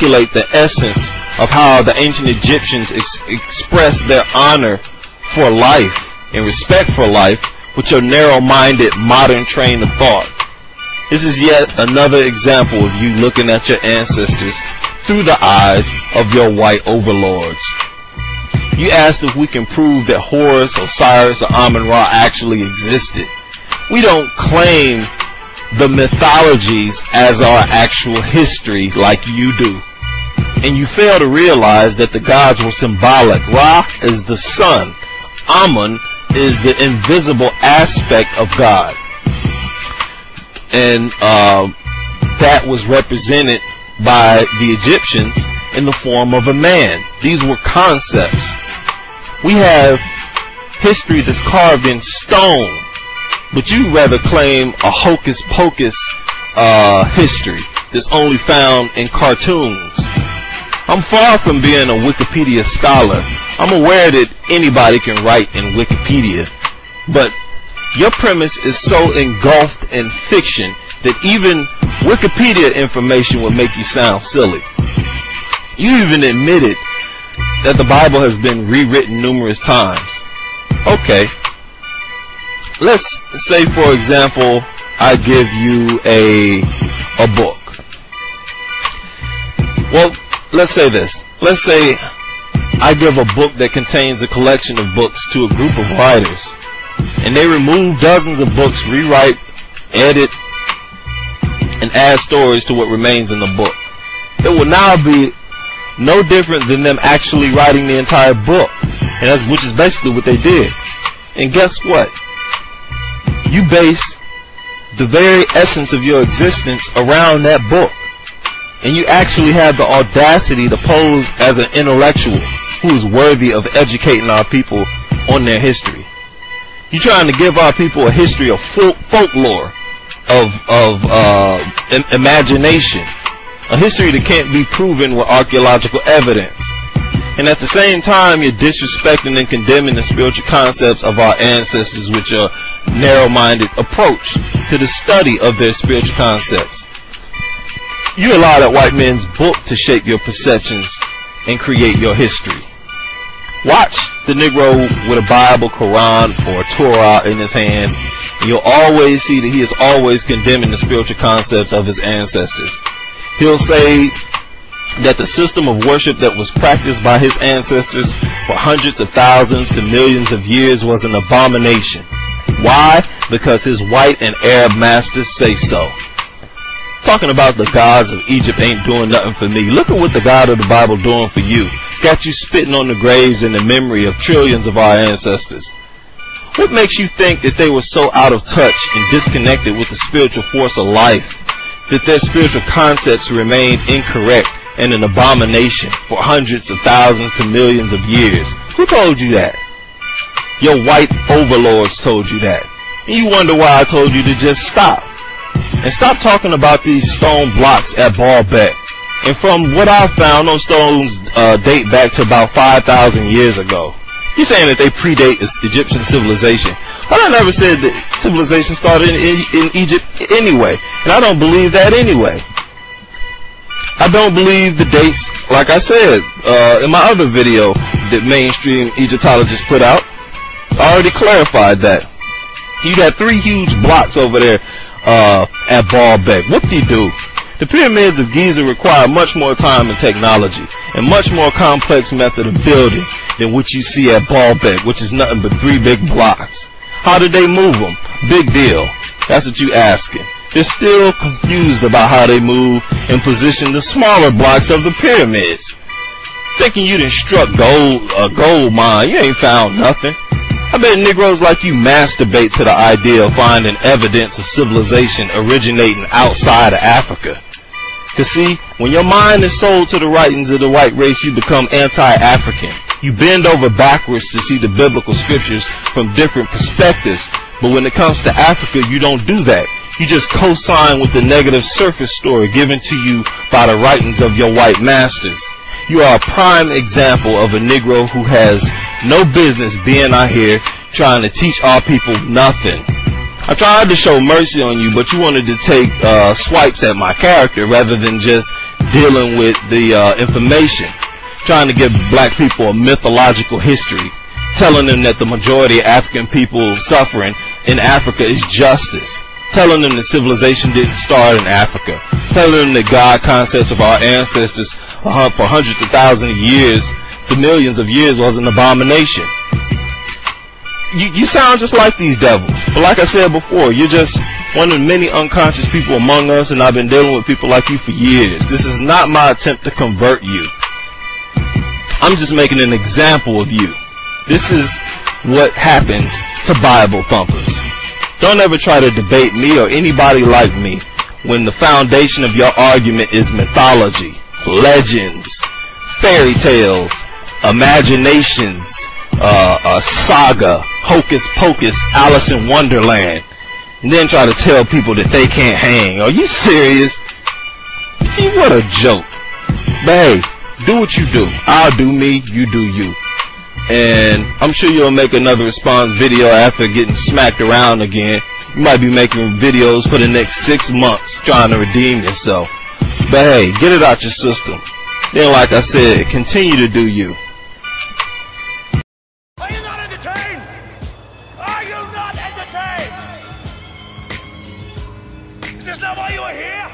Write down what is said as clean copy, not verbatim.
articulate the essence of how the ancient Egyptians expressed their honor for life and respect for life with your narrow-minded modern train of thought. This is yet another example of you looking at your ancestors through the eyes of your white overlords. You asked if we can prove that Horus, Osiris, or Amun-Ra actually existed. We don't claim the mythologies as our actual history like you do. And you fail to realize that the gods were symbolic. Ra is the sun. Amun is the invisible aspect of God. And that was represented by the Egyptians in the form of a man. These were concepts. We have history that's carved in stone, but you rather claim a hocus pocus history that's only found in cartoons. I'm far from being a Wikipedia scholar. I'm aware that anybody can write in Wikipedia, but your premise is so engulfed in fiction that even Wikipedia information would make you sound silly. You even admitted that the Bible has been rewritten numerous times. Okay. Let's say, for example, I give you a book. Well, let's say this. Let's say I give a book that contains a collection of books to a group of writers, and they remove dozens of books, rewrite, edit, and add stories to what remains in the book. It will now be no different than them actually writing the entire book, and which is basically what they did. And guess what? You base the very essence of your existence around that book, and you actually have the audacity to pose as an intellectual who is worthy of educating our people on their history. You're trying to give our people a history of folklore, of imagination, a history that can't be proven with archaeological evidence. And at the same time, you're disrespecting and condemning the spiritual concepts of our ancestors with your narrow-minded approach to the study of their spiritual concepts. You allow that white man's book to shape your perceptions and create your history. Watch the Negro with a Bible, Quran, or a Torah in his hand, and you'll always see that he is always condemning the spiritual concepts of his ancestors. He'll say that the system of worship that was practiced by his ancestors for hundreds of thousands to millions of years was an abomination. Why? Because his white and Arab masters say so. Talking about the gods of Egypt ain't doing nothing for me. Look at what the God of the Bible doing for you. Got you spitting on the graves and the memory of trillions of our ancestors. What makes you think that they were so out of touch and disconnected with the spiritual force of life that their spiritual concepts remained incorrect and an abomination for hundreds of thousands to millions of years? Who told you that? Your white overlords told you that. And you wonder why I told you to just stop. And stop talking about these stone blocks at Baalbek. And from what I found, those stones date back to about 5,000 years ago. You're saying that they predate Egyptian civilization. But I never said that civilization started in Egypt anyway. And I don't believe that anyway. I don't believe the dates, like I said in my other video that mainstream Egyptologists put out. I already clarified that. You got 3 huge blocks over there at Baalbek. What do you do? The pyramids of Giza require much more time and technology, and much more complex method of building than what you see at Baalbek, which is nothing but 3 big blocks. How did they move them? Big deal. That's what you asking. They're still confused about how they move and position the smaller blocks of the pyramids. Thinking you done struck a gold mine. You ain't found nothing. I bet Negroes like you masturbate to the idea of finding evidence of civilization originating outside of Africa. Cause see, when your mind is sold to the writings of the white race, you become anti-African. You bend over backwards to see the biblical scriptures from different perspectives. But when it comes to Africa, you don't do that. You just co-sign with the negative surface story given to you by the writings of your white masters. You are a prime example of a Negro who has no business being out here trying to teach our people nothing. I tried to show mercy on you, but you wanted to take swipes at my character rather than just dealing with the information, trying to give black people a mythological history, telling them that the majority of African people suffering in Africa is justice, telling them that civilization didn't start in Africa, telling them that God concept of our ancestors for hundreds of thousands of years to millions of years was an abomination. You sound just like these devils. But like I said before, you're just one of the many unconscious people among us, and I've been dealing with people like you for years. This is not my attempt to convert you. I'm just making an example of you. This is what happens to Bible thumpers. Don't ever try to debate me or anybody like me when the foundation of your argument is mythology, legends, fairy tales, imaginations, saga, hocus pocus, Alice in Wonderland, and then try to tell people that they can't hang. Are you serious? What a joke. But hey, do what you do. I'll do me, you do you. And I'm sure you'll make another response video after getting smacked around again. You might be making videos for the next 6 months trying to redeem yourself. But hey, get it out your system. Then like I said, continue to do you. Are you not entertained? Are you not entertained? Is this not why you are here?